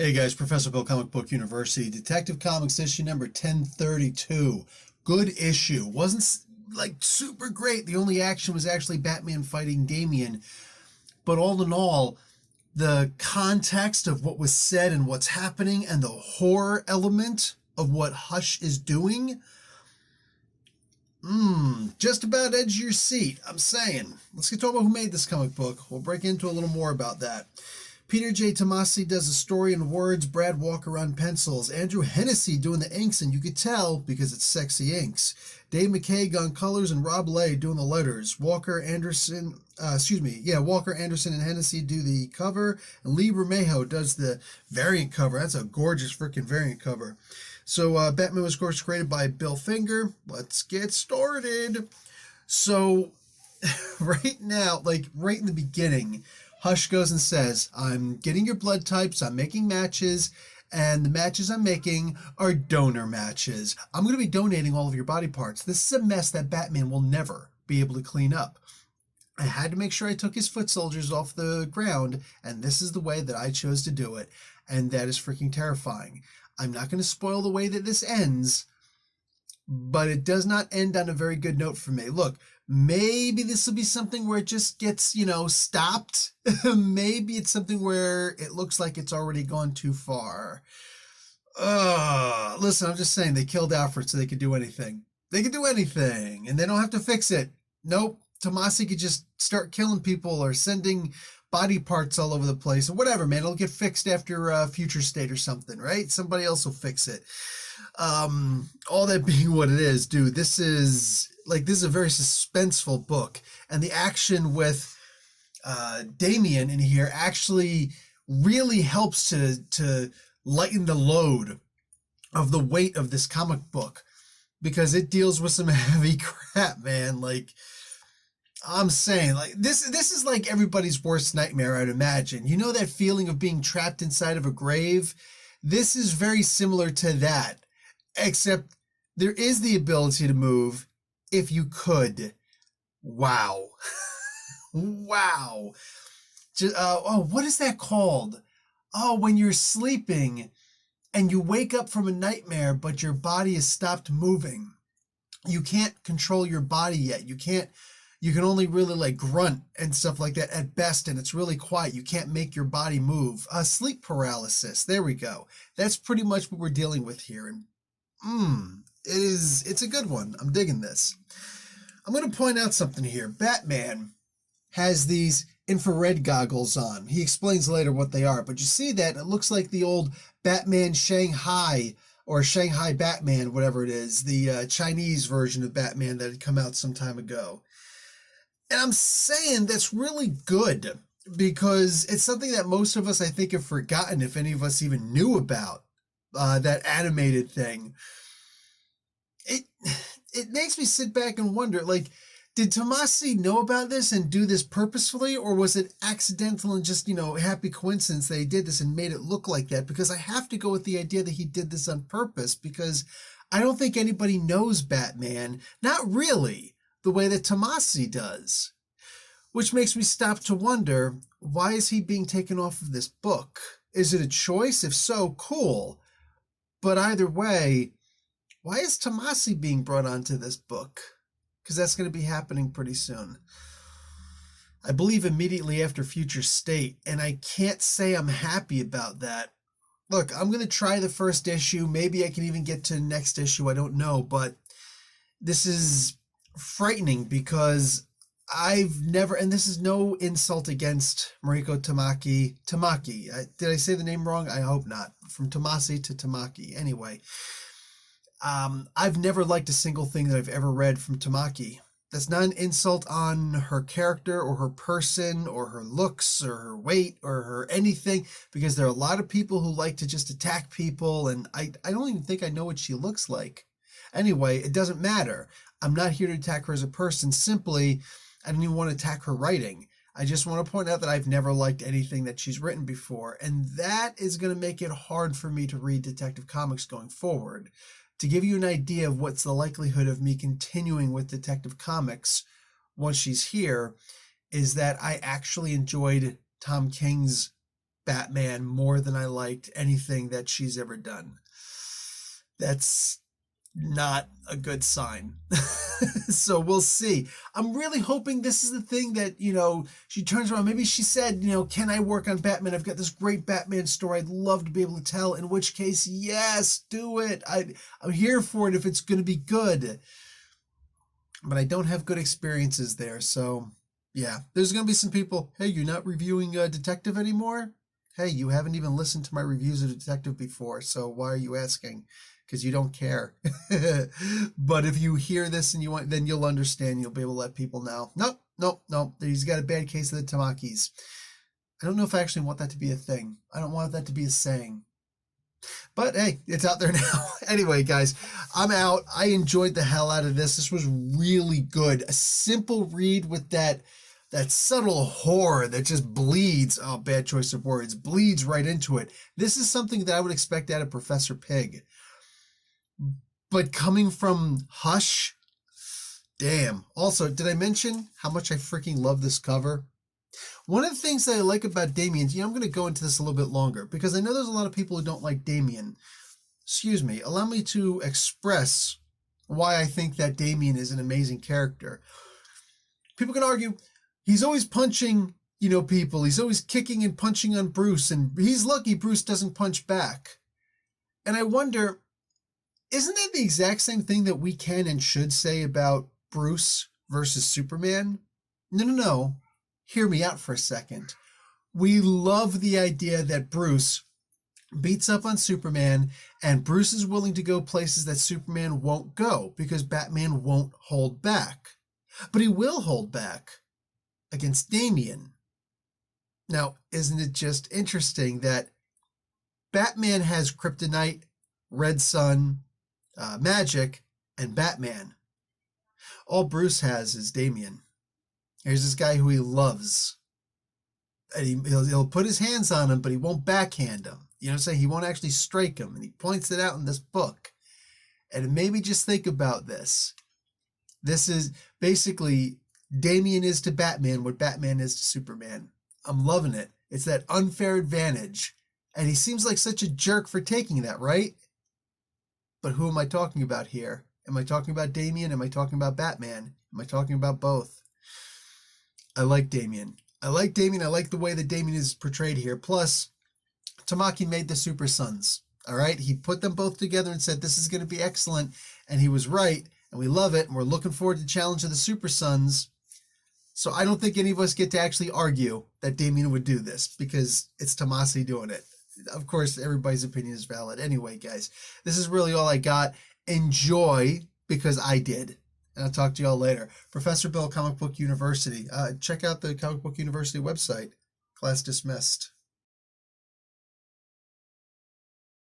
Hey guys, Professor Bill, Comic Book University, Detective Comics issue number 1032. Good issue. Wasn't like super great. The only action was actually Batman fighting Damian. But all in all, the context of what was said and what's happening and the horror element of what Hush is doing, just about edge of your seat. I'm saying. Let's get to about who made this comic book. We'll break into a little more about that. Peter J. Tomasi does a story in words, Brad Walker on pencils, Andrew Hennessy doing the inks, and you could tell because it's sexy inks. Dave McCaig on colors and Rob Lay doing the letters. Walker Anderson and Hennessy do the cover, and Lee Bermejo does the variant cover. That's a gorgeous freaking variant cover. So Batman was, of course, created by Bill Finger. Let's get started. So right now, like right in the beginning, Hush goes and says, I'm getting your blood types, I'm making matches, and the matches I'm making are donor matches. I'm going to be donating all of your body parts. This is a mess that Batman will never be able to clean up. I had to make sure I took his foot soldiers off the ground, and this is the way that I chose to do it. And that is freaking terrifying. I'm not going to spoil the way that this ends, but it does not end on a very good note for me. Look, maybe this will be something where it just gets, stopped. Maybe it's something where it looks like it's already gone too far. Listen, I'm just saying they killed Alfred so they could do anything. They could do anything, and they don't have to fix it. Nope. Tomasi could just start killing people or sending body parts all over the place or whatever, man. It'll get fixed after Future State or something, right? Somebody else will fix it. All that being what it is, dude, this is a very suspenseful book, and the action with Damian in here actually really helps to lighten the load of the weight of this comic book, because it deals with some heavy crap, man. Like, I'm saying, like, this is like everybody's worst nightmare, I'd imagine. You know that feeling of being trapped inside of a grave? This is very similar to that, except there is the ability to move if you could. Wow. Wow. What is that called? Oh, when you're sleeping and you wake up from a nightmare, but your body has stopped moving. You can't control your body yet. You can only really like grunt and stuff like that at best, and it's really quiet. You can't make your body move. Sleep paralysis. There we go. That's pretty much what we're dealing with here. And it's a good one. I'm digging this. I'm going to point out something here. Batman has these infrared goggles on. He explains later what they are, but you see that it looks like the old Batman Shanghai or Shanghai Batman, whatever it is, the Chinese version of Batman that had come out some time ago. And I'm saying that's really good, because it's something that most of us, I think, have forgotten, if any of us even knew about that animated thing. It makes me sit back and wonder, like, did Tomasi know about this and do this purposefully, or was it accidental and just, happy coincidence that he did this and made it look like that? Because I have to go with the idea that he did this on purpose, because I don't think anybody knows Batman, not really, the way that Tomasi does. Which makes me stop to wonder, why is he being taken off of this book? Is it a choice? If so, cool. But either way, why is Tomasi being brought onto this book? Because that's going to be happening pretty soon. I believe immediately after Future State, and I can't say I'm happy about that. Look, I'm going to try the first issue. Maybe I can even get to the next issue. I don't know, but this is frightening, because I've never, and this is no insult against Mariko Tamaki. Did I say the name wrong? I hope not. From Tomasi to Tamaki. Anyway, I've never liked a single thing that I've ever read from Tamaki. That's not an insult on her character or her person or her looks or her weight or her anything, because there are a lot of people who like to just attack people, and I don't even think I know what she looks like. Anyway, it doesn't matter. I'm not here to attack her as a person. Simply, I don't even want to attack her writing. I just want to point out that I've never liked anything that she's written before, and that is going to make it hard for me to read Detective Comics going forward. To give you an idea of what's the likelihood of me continuing with Detective Comics once she's here, is that I actually enjoyed Tom King's Batman more than I liked anything that she's ever done. That's not a good sign. So we'll see. I'm really hoping this is the thing that, she turns around. Maybe she said, can I work on Batman? I've got this great Batman story I'd love to be able to tell, in which case, yes, do it. I'm here for it if it's going to be good. But I don't have good experiences there. So, yeah, there's going to be some people, hey, you're not reviewing Detective anymore? Hey, you haven't even listened to my reviews of Detective before, so why are you asking? Because you don't care. But if you hear this and you want, then you'll understand. You'll be able to let people know. Nope. He's got a bad case of the Tamakis. I don't know if I actually want that to be a thing. I don't want that to be a saying. But hey, it's out there now. Anyway, guys, I'm out. I enjoyed the hell out of this. This was really good. A simple read with that subtle horror that just bleeds. Oh, bad choice of words. Bleeds right into it. This is something that I would expect out of Professor Pig. But coming from Hush, damn. Also, did I mention how much I freaking love this cover? One of the things that I like about Damien, I'm going to go into this a little bit longer because I know there's a lot of people who don't like Damien. Excuse me, allow me to express why I think that Damien is an amazing character. People can argue he's always punching, people. He's always kicking and punching on Bruce, and he's lucky Bruce doesn't punch back. And I wonder, isn't that the exact same thing that we can and should say about Bruce versus Superman? No. Hear me out for a second. We love the idea that Bruce beats up on Superman, and Bruce is willing to go places that Superman won't go because Batman won't hold back. But he will hold back against Damien. Now, isn't it just interesting that Batman has kryptonite, red sun, magic, and Batman? All Bruce has is Damien. Here's this guy who he loves. And he'll put his hands on him, but he won't backhand him. You know what I'm saying? He won't actually strike him. And he points it out in this book. And it made me just think about this. This is basically Damien is to Batman what Batman is to Superman. I'm loving it. It's that unfair advantage. And he seems like such a jerk for taking that, right? But who am I talking about here? Am I talking about Damien? Am I talking about Batman? Am I talking about both? I like Damien. I like the way that Damien is portrayed here. Plus, Tamaki made the Super Sons. All right? He put them both together and said, this is going to be excellent. And he was right. And we love it. And we're looking forward to the challenge of the Super Sons. So I don't think any of us get to actually argue that Damien would do this because it's Tomasi doing it. Of course, everybody's opinion is valid. Anyway, guys, this is really all I got. Enjoy, because I did. And I'll talk to you all later. Professor Bill, Comic Book University. Check out the Comic Book University website. Class dismissed.